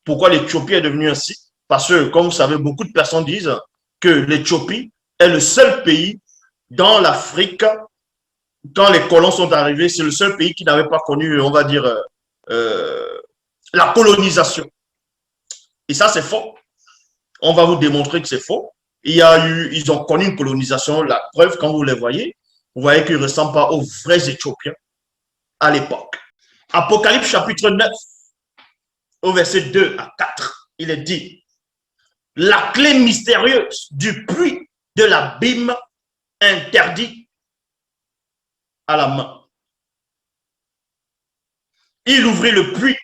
Pourquoi l'Éthiopie est devenue ainsi? Parce que, comme vous savez, beaucoup de personnes disent que l'Éthiopie est le seul pays dans l'Afrique, quand les colons sont arrivés, c'est le seul pays qui n'avait pas connu, on va dire, la colonisation. Et ça, c'est faux. On va vous démontrer que c'est faux. Ils ont connu une colonisation. La preuve, quand vous les vous voyez qu'ils ne ressemblent pas aux vrais Éthiopiens à l'époque. Apocalypse chapitre 9, au verset 2 à 4, il est dit, la clé mystérieuse du puits de l'abîme interdit à la main. Il ouvrit le puits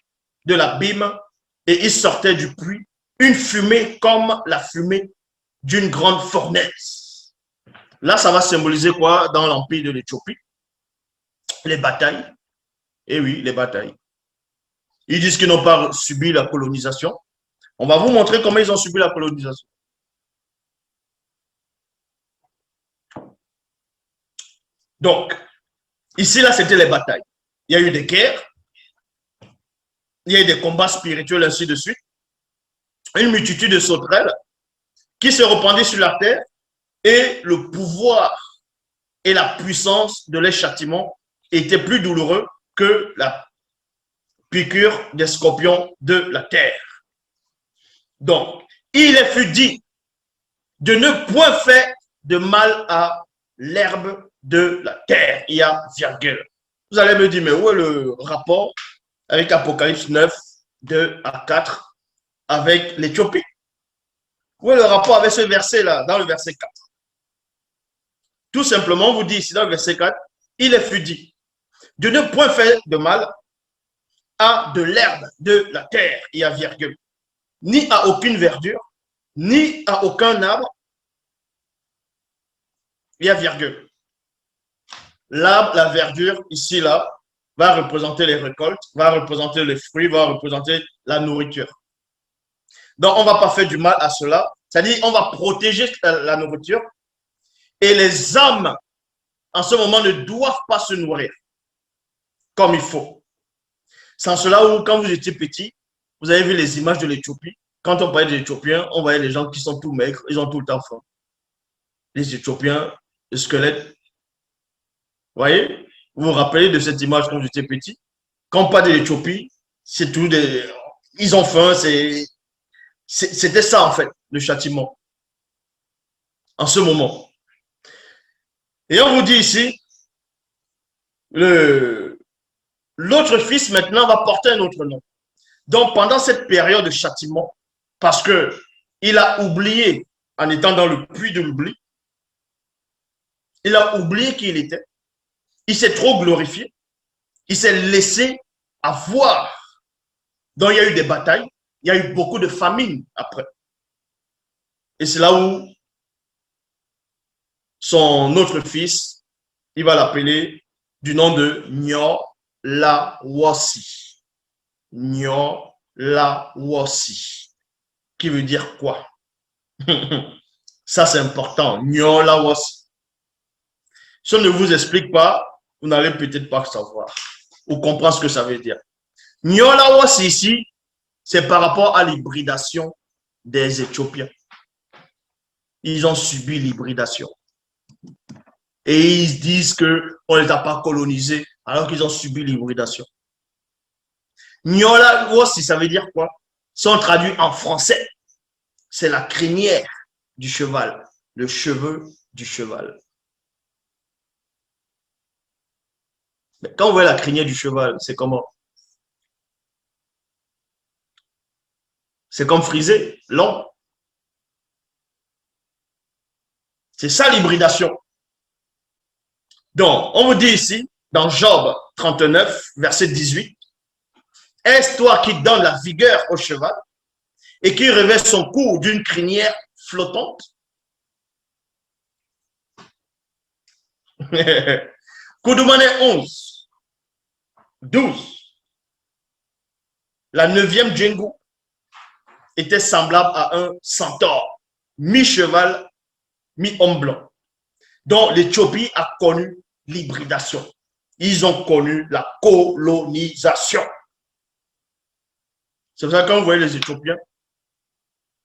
de l'abîme et il sortait du puits une fumée comme la fumée d'une grande fournaise. Là, ça va symboliser quoi dans l'empire de l'Éthiopie? Les batailles. Eh oui, les batailles. Ils disent qu'ils n'ont pas subi la colonisation. On va vous montrer comment ils ont subi la colonisation. Donc, ici, là, c'était les batailles. Il y a eu des guerres, il y a eu des combats spirituels, ainsi de suite. Une multitude de sauterelles qui se répandaient sur la terre et le pouvoir et la puissance de les châtiments étaient plus douloureux que la piqûre des scorpions de la terre. Donc, il fut dit de ne point faire de mal à l'herbe de la terre. Il y a virgule. Vous allez me dire, mais où est le rapport avec Apocalypse 9, 2 à 4, avec l'Éthiopie? Où est le rapport avec ce verset-là, dans le verset 4? Tout simplement, on vous dit ici dans le verset 4, il fut dit de ne point faire de mal à de l'herbe de la terre, il y a virgule, ni à aucune verdure, ni à aucun arbre, il y a virgule. L'arbre, la verdure, ici, là, va représenter les récoltes, va représenter les fruits, va représenter la nourriture. Donc, on ne va pas faire du mal à cela. C'est-à-dire, on va protéger la nourriture. Et les âmes, en ce moment, ne doivent pas se nourrir comme il faut. Sans cela, où, quand vous étiez petit, vous avez vu les images de l'Éthiopie. Quand on parlait des Éthiopiens, on voyait les gens qui sont tout maigres, ils ont tout le temps faim. Les Éthiopiens, le squelette. Vous voyez? Vous vous rappelez de cette image quand j'étais petit? Quand on parle de l'Éthiopie, c'est tout des... Ils ont faim, c'était ça en fait, le châtiment. En ce moment. Et on vous dit ici, l'autre fils maintenant va porter un autre nom. Donc pendant cette période de châtiment, parce qu'il a oublié, en étant dans le puits de l'oubli, il a oublié qui il était, il s'est trop glorifié, il s'est laissé avoir. Donc il y a eu des batailles, il y a eu beaucoup de famines après. Et c'est là où son autre fils, il va l'appeler du nom de Nyo-La-Wossi. Nyo-La-Wossi. Qui veut dire quoi? Ça, c'est important. Nyo-La-Wossi. Si on ne vous explique pas, vous n'allez peut-être pas savoir ou comprendre ce que ça veut dire. Nyo-La-Wossi ici, c'est par rapport à l'hybridation des Éthiopiens. Ils ont subi l'hybridation. Et ils disent qu'on ne les a pas colonisés alors qu'ils ont subi l'hybridation. Nyo-La-Wossi, ça veut dire quoi? Si on traduit en français, c'est la crinière du cheval, le cheveu du cheval. Mais quand on voit la crinière du cheval, c'est comment? C'est comme frisé, long. C'est ça l'hybridation. Donc, on vous dit ici, dans Job 39, verset 18, « Est-ce toi qui donnes la vigueur au cheval et qui revêt son cou d'une crinière flottante? » Koudoumane 11, 12. La 9e Djengu était semblable à un centaure, mi-cheval, mi-homme blanc. Donc, l'Éthiopie a connu l'hybridation. Ils ont connu la colonisation. C'est pour ça que quand vous voyez les Éthiopiens,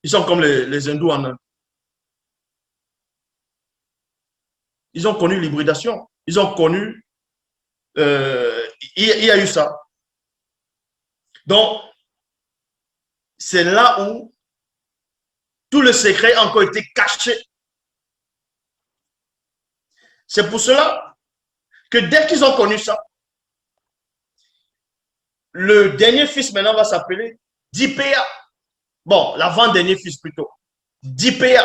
ils sont comme les hindous en Inde. Ils ont connu l'hybridation. Ils ont connu... il y a eu ça. Donc, c'est là où tout le secret a encore été caché. C'est pour cela que dès qu'ils ont connu ça, le dernier fils maintenant va s'appeler Dipea. Bon, l'avant-dernier fils plutôt. Dipea,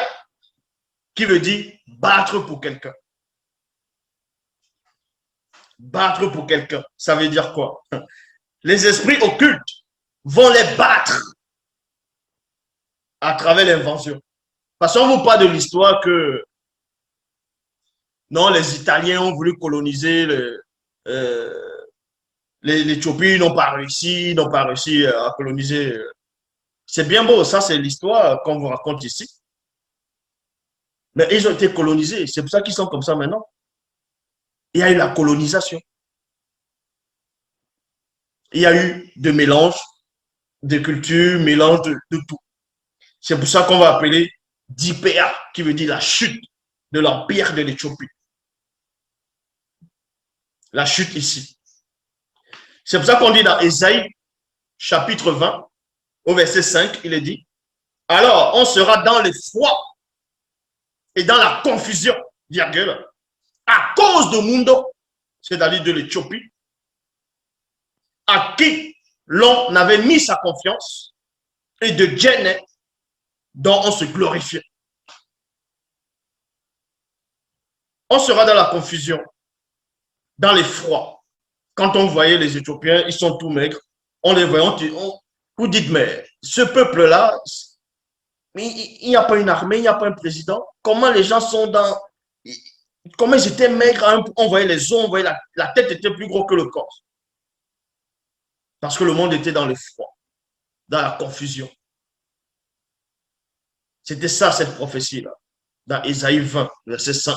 qui veut dire battre pour quelqu'un. Battre pour quelqu'un, ça veut dire quoi? Les esprits occultes vont les battre à travers l'invention. Parce qu'on vous parle de l'histoire que non, les Italiens ont voulu coloniser l'Éthiopie, ils n'ont pas réussi, à coloniser. C'est bien beau, ça c'est l'histoire qu'on vous raconte ici. Mais ils ont été colonisés, c'est pour ça qu'ils sont comme ça maintenant. Il y a eu la colonisation. Il y a eu de mélange de cultures, mélange de tout. C'est pour ça qu'on va appeler Dipea, qui veut dire la chute de l'empire de l'Éthiopie. La chute ici. C'est pour ça qu'on dit dans Ésaïe, chapitre 20, au verset 5, il est dit, alors on sera dans l'effroi et dans la confusion, virgule, à cause de Mundo, c'est-à-dire de l'Éthiopie, à qui l'on avait mis sa confiance, et de Djenné, dont on se glorifiait. On sera dans la confusion, dans l'effroi. Quand on voyait les Éthiopiens, ils sont tout maigres, on les voyait, vous dites, mais ce peuple-là, il n'y a pas une armée, il n'y a pas un président. Comment les gens sont dans... Comment ils étaient maigres, on voyait les os, on voyait la tête était plus gros que le corps. Parce que le monde était dans l'effroi, dans la confusion. C'était ça, cette prophétie-là, dans Ésaïe 20, verset 5.